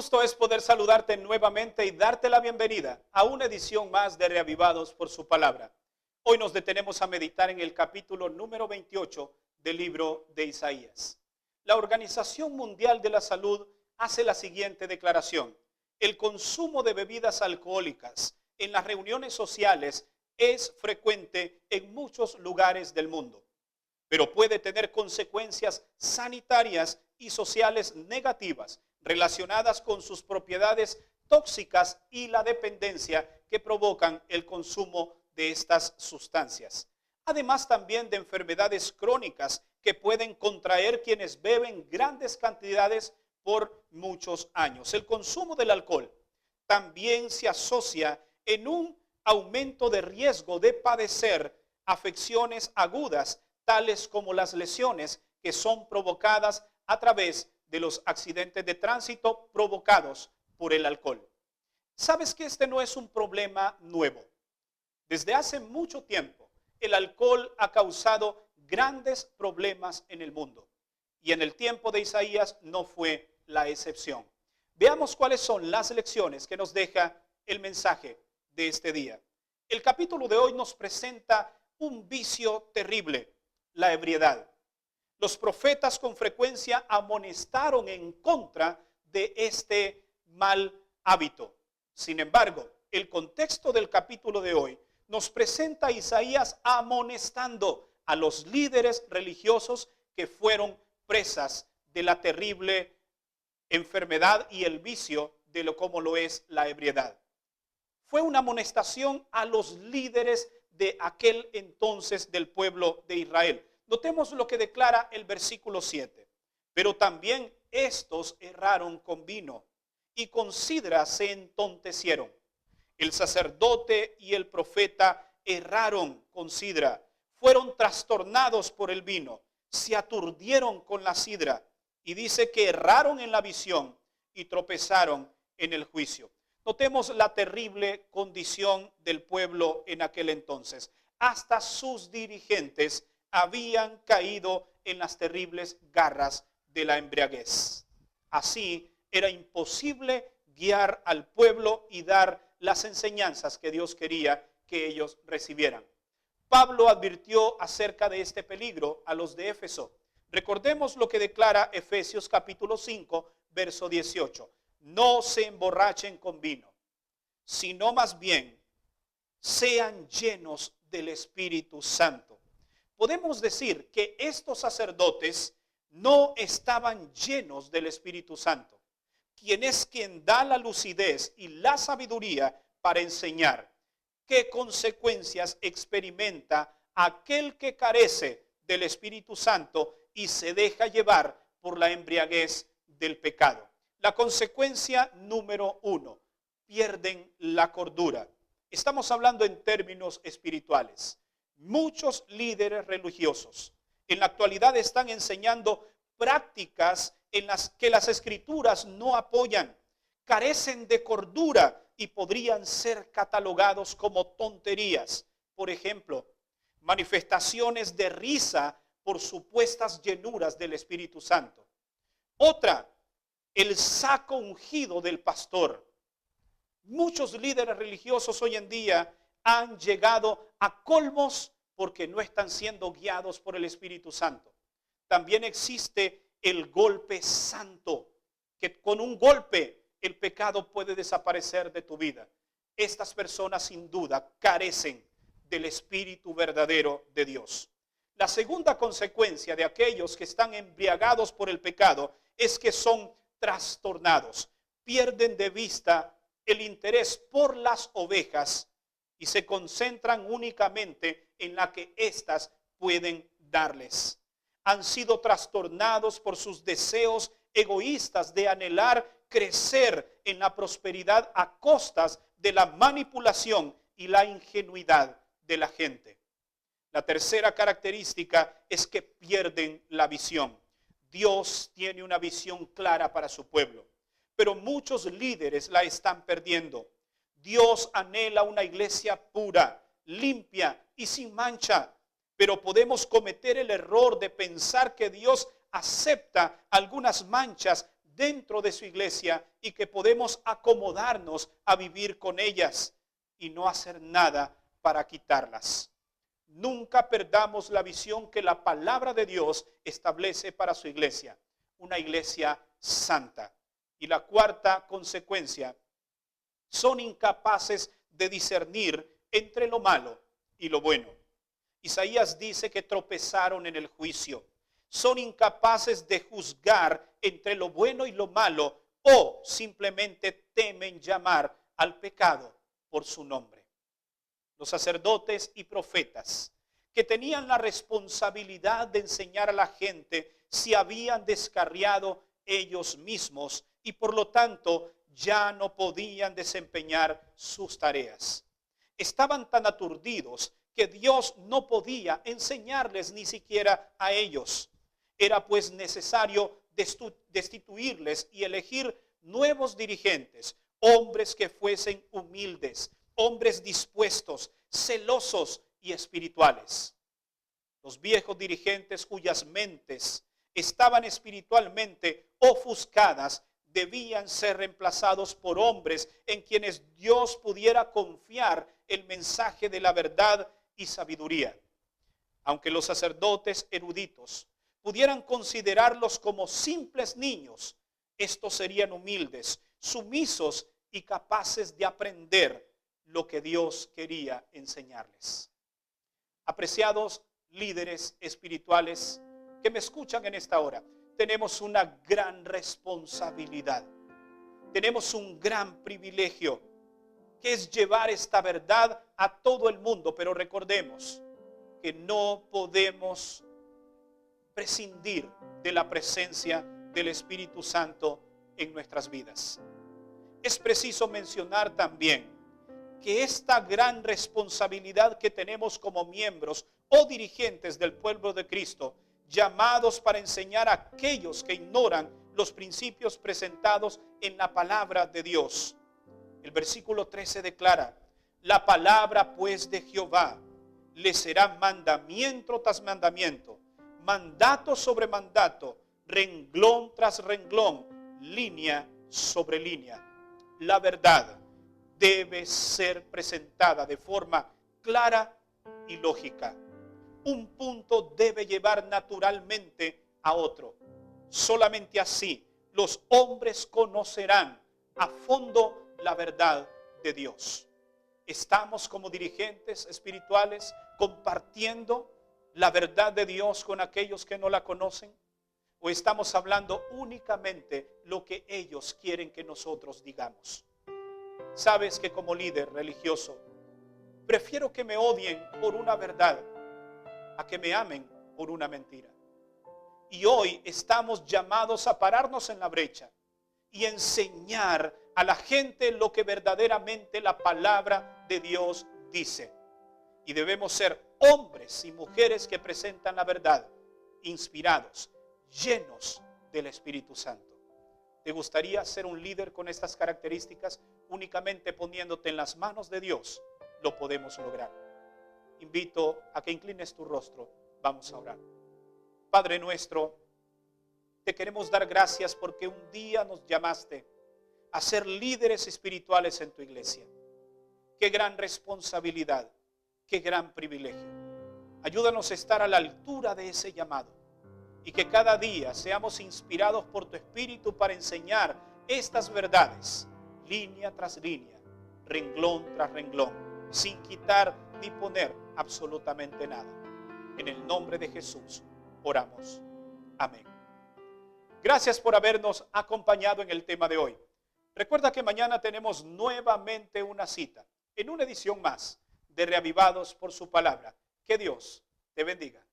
gusto es poder saludarte nuevamente y darte la bienvenida a una edición más de Reavivados por su palabra. Hoy nos detenemos a meditar en el capítulo número 28 del libro de Isaías. La Organización Mundial de la Salud hace la siguiente declaración: el consumo de bebidas alcohólicas en las reuniones sociales es frecuente en muchos lugares del mundo, pero puede tener consecuencias sanitarias y sociales negativas relacionadas con sus propiedades tóxicas y la dependencia que provocan el consumo de estas sustancias. Además también de enfermedades crónicas que pueden contraer quienes beben grandes cantidades por muchos años. El consumo del alcohol también se asocia en un aumento de riesgo de padecer afecciones agudas, tales como las lesiones que son provocadas a través de los accidentes de tránsito provocados por el alcohol. ¿Sabes que este no es un problema nuevo? Desde hace mucho tiempo, el alcohol ha causado grandes problemas en el mundo. Y en el tiempo de Isaías no fue la excepción. Veamos cuáles son las lecciones que nos deja el mensaje de este día. El capítulo de hoy nos presenta un vicio terrible: la ebriedad. Los profetas con frecuencia amonestaron en contra de este mal hábito. Sin embargo, el contexto del capítulo de hoy nos presenta a Isaías amonestando a los líderes religiosos que fueron presas de la terrible enfermedad y el vicio de como lo es la ebriedad. Fue una amonestación a los líderes de aquel entonces del pueblo de Israel. Notemos lo que declara el versículo 7. Pero también estos erraron con vino y con sidra se entontecieron. El sacerdote y el profeta erraron con sidra, fueron trastornados por el vino, se aturdieron con la sidra, y dice que erraron en la visión y tropezaron en el juicio. Notemos la terrible condición del pueblo en aquel entonces. Hasta sus dirigentes habían caído en las terribles garras de la embriaguez. Así era imposible guiar al pueblo y dar las enseñanzas que Dios quería que ellos recibieran. Pablo advirtió acerca de este peligro a los de Éfeso. Recordemos lo que declara Efesios capítulo 5, verso 18. No se emborrachen con vino, sino más bien sean llenos del Espíritu Santo. Podemos decir que estos sacerdotes no estaban llenos del Espíritu Santo, quien es quien da la lucidez y la sabiduría para enseñar. ¿Qué consecuencias experimenta aquel que carece del Espíritu Santo y se deja llevar por la embriaguez del pecado? La consecuencia número 1, pierden la cordura. Estamos hablando en términos espirituales. Muchos líderes religiosos en la actualidad están enseñando prácticas en las que las escrituras no apoyan, carecen de cordura y podrían ser catalogados como tonterías. Por ejemplo, manifestaciones de risa por supuestas llenuras del Espíritu Santo. Otra, el saco ungido del pastor. Muchos líderes religiosos hoy en día han llegado a colmos porque no están siendo guiados por el Espíritu Santo. También existe el golpe santo, que con un golpe el pecado puede desaparecer de tu vida. Estas personas sin duda carecen del Espíritu verdadero de Dios. La segunda consecuencia de aquellos que están embriagados por el pecado es que son trastornados, pierden de vista el interés por las ovejas y se concentran únicamente en la que éstas pueden darles. Han sido trastornados por sus deseos egoístas de anhelar crecer en la prosperidad a costas de la manipulación y la ingenuidad de la gente. La tercera característica es que pierden la visión. Dios tiene una visión clara para su pueblo, pero muchos líderes la están perdiendo. Dios anhela una iglesia pura, limpia y sin mancha, pero podemos cometer el error de pensar que Dios acepta algunas manchas dentro de su iglesia y que podemos acomodarnos a vivir con ellas y no hacer nada para quitarlas. Nunca perdamos la visión que la palabra de Dios establece para su iglesia, una iglesia santa. Y la cuarta consecuencia, son incapaces de discernir entre lo malo y lo bueno. Isaías dice que tropezaron en el juicio. Son incapaces de juzgar entre lo bueno y lo malo, o simplemente temen llamar al pecado por su nombre. Los sacerdotes y profetas que tenían la responsabilidad de enseñar a la gente se habían descarriado ellos mismos y por lo tanto ya no podían desempeñar sus tareas. Estaban tan aturdidos que Dios no podía enseñarles ni siquiera a ellos. Era pues necesario destituirles y elegir nuevos dirigentes, hombres que fuesen humildes, hombres dispuestos, celosos y espirituales. Los viejos dirigentes cuyas mentes estaban espiritualmente ofuscadas debían ser reemplazados por hombres en quienes Dios pudiera confiar el mensaje de la verdad y sabiduría. Aunque los sacerdotes eruditos pudieran considerarlos como simples niños, estos serían humildes, sumisos y capaces de aprender lo que Dios quería enseñarles. Apreciados líderes espirituales que me escuchan en esta hora, tenemos una gran responsabilidad. Tenemos un gran privilegio, que es llevar esta verdad a todo el mundo, pero recordemos que no podemos prescindir de la presencia del Espíritu Santo en nuestras vidas. Es preciso mencionar también que esta gran responsabilidad que tenemos como miembros o dirigentes del pueblo de Cristo, llamados para enseñar a aquellos que ignoran los principios presentados en la palabra de Dios. El versículo 13 declara: la palabra pues de Jehová le será mandamiento tras mandamiento, mandato sobre mandato, renglón tras renglón, línea sobre línea. La verdad debe ser presentada de forma clara y lógica. Un punto debe llevar naturalmente a otro. Solamente así los hombres conocerán a fondo la verdad de Dios. Estamos como dirigentes espirituales compartiendo la verdad de Dios con aquellos que no la conocen, o estamos hablando únicamente lo que ellos quieren que nosotros digamos. Sabes que como líder religioso prefiero que me odien por una verdad a que me amen por una mentira. Y hoy estamos llamados a pararnos en la brecha y enseñar a la gente lo que verdaderamente la palabra de Dios dice. Y debemos ser hombres y mujeres que presentan la verdad, inspirados, llenos del Espíritu Santo. ¿Te gustaría ser un líder con estas características? Únicamente poniéndote en las manos de Dios lo podemos lograr. Invito a que inclines tu rostro. Vamos a orar. Padre nuestro, te queremos dar gracias porque un día nos llamaste a ser líderes espirituales en tu iglesia. Qué gran responsabilidad, qué gran privilegio. Ayúdanos a estar a la altura de ese llamado y que cada día seamos inspirados por tu Espíritu para enseñar estas verdades, línea tras línea, renglón tras renglón, sin quitar ni poner absolutamente nada. En el nombre de Jesús oramos. Amén. Gracias por habernos acompañado en el tema de hoy. Recuerda que mañana tenemos nuevamente una cita en una edición más de Reavivados por su palabra. Que Dios te bendiga.